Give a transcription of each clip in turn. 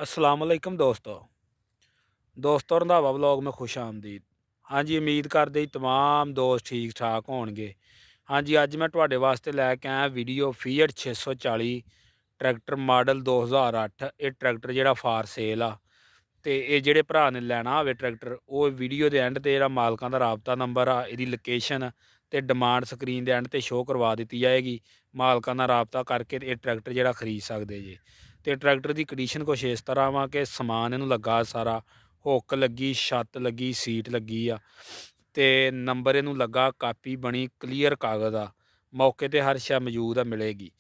अस्सलाम वालेकुम दोस्तों रंधावा व्लॉग में खुश आमदीद। हाँ जी, उम्मीद करते ही तमाम दोस्त ठीक ठाक होणगे। हाँ जी, अज मैं तुहाडे वास्ते लैके आया वीडियो फिएट 640 ट्रैक्टर मॉडल 2008। ये ट्रैक्टर जिहड़ा फार सेल आ ते ये जिहड़े भरा ने लैना होवे ट्रैक्टर, वो वीडियो के एंड ते जिहड़ा मालकां दा राबता नंबर आ, इहदी लोकेशन ते डिमांड स्क्रीन के एंड ते शो करवा दी जाएगी। मालकां नाल राबता करके ये ट्रैक्टर जिहड़ा खरीद सकदे जे। ते ट्रैक्टर की कंडीशन कुछ इस तरह वा कि समान इहनूं लगा सारा, हुक लगी, छत लगी, सीट लगी आ ते नंबर इहनूं लगा, कापी बनी, क्लीयर कागज़ आ, मौके ते हर शै मौजूद आ, मिलेगी।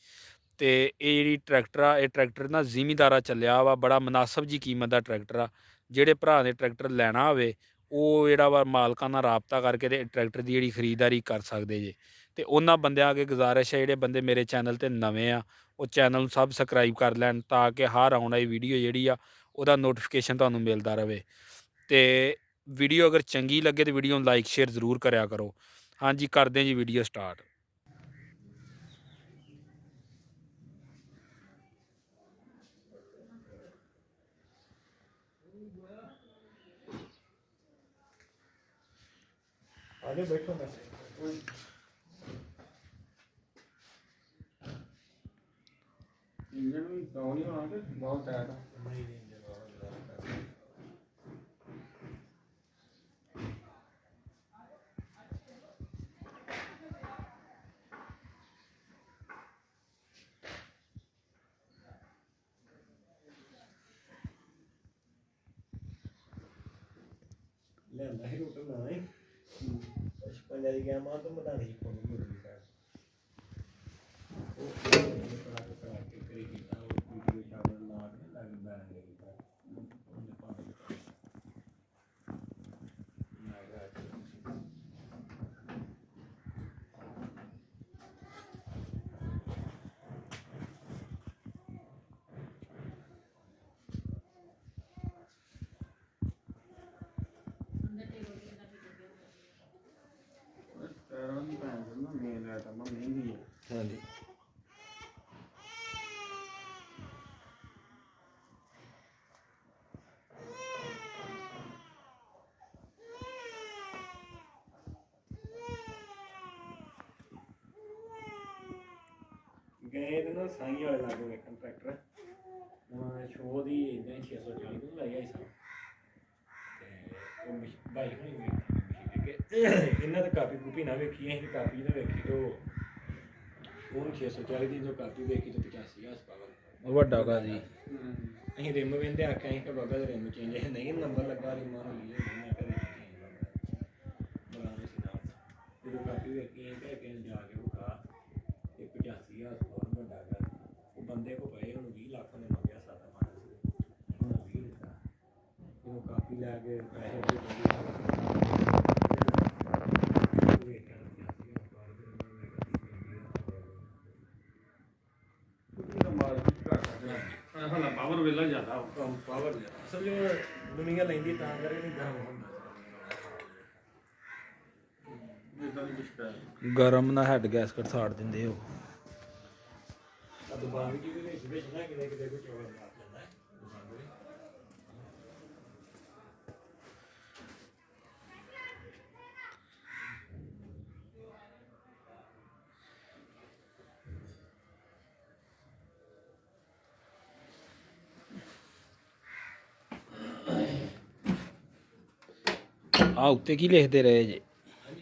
ते ये जिहड़ी ट्रैक्टर आ, ये ट्रैक्टर ना जिमीदारा चलिया वा, बड़ा मुनासब जी कीमत दा ट्रैक्टर आ। ਜਿਹੜੇ ਭਰਾ ਨੇ ट्रैक्टर ਲੈਣਾ ਹੋਵੇ ਉਹ ਜਿਹੜਾ ਵਾ ਮਾਲਕਾਂ ਨਾਲ ਰਾਬਤਾ ਕਰਕੇ ਤੇ ट्रैक्टर ਦੀ ਜਿਹੜੀ ਖਰੀਦਦਾਰੀ ਕਰ ਸਕਦੇ ਜੇ। ਤੇ ਉਹਨਾਂ ਬੰਦਿਆਂ ਅੱਗੇ ਗੁਜ਼ਾਰਿਸ਼ ਹੈ, ਜਿਹੜੇ ਬੰਦੇ ਮੇਰੇ ਚੈਨਲ ਤੇ ਨਵੇਂ ਆ ਉਹ ਚੈਨਲ ਨੂੰ ਸਬਸਕ੍ਰਾਈਬ ਕਰ ਲੈਣ, ਤਾਂ ਕਿ ਹਰ ਆਉਣ ਵਾਲੀ ਵੀਡੀਓ ਜਿਹੜੀ ਆ ਉਹਦਾ ਨੋਟੀਫਿਕੇਸ਼ਨ ਤੁਹਾਨੂੰ ਮਿਲਦਾ ਰਹੇ। ਤੇ ਵੀਡੀਓ ਅਗਰ ਚੰਗੀ ਲੱਗੇ ਤੇ ਵੀਡੀਓ ਨੂੰ ਲਾਈਕ ਸ਼ੇਅਰ ਜ਼ਰੂਰ ਕਰਿਆ ਕਰੋ। ਹਾਂਜੀ, ਕਰਦੇ ਜੀ ਵੀਡੀਓ ਸਟਾਰਟ। आगे बैठो ना इंजन भी डाउन ही होना कि बहुत टायर्ड है ਲੈਂਦਾ ਹੀ ਰੋਟ ਨਾ ਹੈ 55 ਦੀ ਗਿਆ ਮਾਂ ਤੋਂ ਮਧਾਣੀ ਕੋਲ ਮੁਰਗੀ ਸਾਹਿਬ ਉਹ ਕਰਾ ਕੇ ਕਰੀ ਕੀਤਾ ਉਹ ਵੀਡੀਓ ਸ਼ਾਮਲ ਲਾ ਕੇ ਲੱਗ ਬੈਣ ਦੇ ਕੀਤਾ ਉਹਨੇ ਪੰਜ ਮੈਂ ਟਾਇਰਾਂ ਦੀ ਭੈਣ ਨਾ ਮੇਨ ਆਈਟਮ ਮਹਿੰਗੀ ਹੈ ਹਾਂਜੀ ਗਏ ਤੇ ਨਾ ਸਾਈ ਵਾਲੇ ਲਾਗੇ ਵੇਖਣ ਟਰੈਕਟਰ ਉਹਨਾਂ ਸ਼ੋਅ ਦੀ ਇਦਾਂ 640 ਨੂੰ ਲਾਇਆ ਸੀ ਤੇ ਉਹ ਬਾਈ ਹੋਣੀ ਵੇਖੀ ਕਿ ਇਹਨਾਂ ਦੀ ਕਾਪੀ ਕੂਪੀ ਨਾ ਵੇਖੀ ਅਸੀਂ ਕਾਪੀ ਨਾ ਵੇਖੀ ਤੋਂ ਉਹਨੂੰ 640 ਦੀ ਜੋ ਕਾਪੀ ਵੇਖੀ ਤੋਂ 85,000 ਪਾਵਰ ਵੱਡਾ ਗਾ ਜੀ। ਅਸੀਂ ਰਿਮ ਵੇਂਦੇ ਆਖਿਆ ਅਸੀਂ ਕਿ ਬਾਬਾ ਦੇ ਰਿਮ ਚੇਂਜ ਹੈ ਨਹੀਂ ਨੰਬਰ ਲੱਗਾ ਰਿਮਾਂ ਨੂੰ ਲਈ ਮੈਂ ਕਰੇ ਬਰਾਨੇ ਸੀ ਨਾਲ ਜਦੋਂ ਕਾਪੀ ਵੇਖੀ ਕਿ ਅੱਗੇ ਜਾ ਕੇ ਵਿਖਾ ਇਹ 85,000 ਪਾਵਰ ਵੱਡਾ ਗਾ ਉਹ ਬੰਦੇ ਕੋ ਪਏ ਉਹਨੂੰ 20 ਲੱਖ ਨੇ ਮੰਗਿਆ 7 ਮਾਰ ਉਹਨੂੰ 20 ਦਿੱਤਾ ਜਦੋਂ ਕਾਪੀ ਲੈ ਕੇ ਪੈਸੇ ਪਾਵਰ ਵੇਲਾ ਜ਼ਿਆਦਾ ਪਾਵਰ ਅਸਲ ਦੁਨੀਆ ਲੈਂਦੀ ਤਾਂ ਕਰਕੇ ਨਹੀਂ ਗਰਮ ਹੁੰਦਾ ਗਰਮ ਨਾ ਹੈਡ ਗੈਸਕਟ ਸਾੜ ਦਿੰਦੇ ਉਹ। ਦੁਬਾਰਾ ਵੀ ਵਿੱਚ ਨਾ ਕਿਤੇ ਕਿਤੇ ਕੋਈ ਚੋਰ ਮਾਰ ਜਾਂਦਾ ਹੈ ਆ ਉੱਤੇ ਕੀ ਲਿਖਦੇ ਰਹੇ ਜੇ?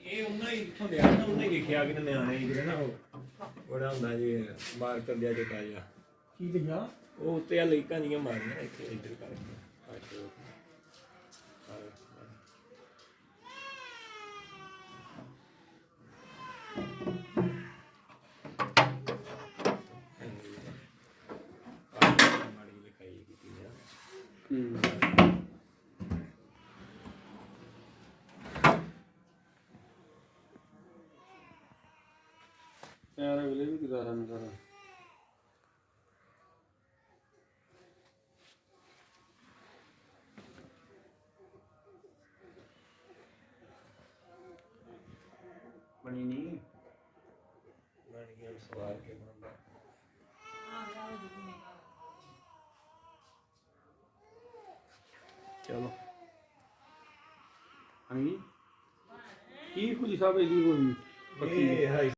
ਇਹ ਉਹਨਾਂ ਹੀ ਇੱਥੋਂ ਲਿਆ ਨਾ ਉਹਨੇ ਲਿਖਿਆ ਕਿ ਨਿਆਣੇ ਜਿਹੜੇ ਨਾ ਉਹ ਬੜਾ ਹੁੰਦਾ ਜੀ ਮਾਰ ਕਰ ਦਿਆ ਜਟਾ ਜਾ ਕੀ ਲਿਖਿਆ ਉਹ ਉੱਤੇ ਆ ਲਾਈਕਾਂ ਜੀਆਂ ਮਾਰੀਆਂ ਇੱਥੇ ਇੱਧਰ ਕਰਕੇ ਮਾੜੀ ਲਿਖਾਈ ਕੀਤੀ ਆ यार अगले भी गुजारा नहीं करा बनी नहीं बन गया सवार के बंदा ਚਲੋ ਹਾਂਜੀ ਕੀ ਕੁਝ ਸਾਹਿਬ ਇਹਦੀ ਕੋਈ ਇਹ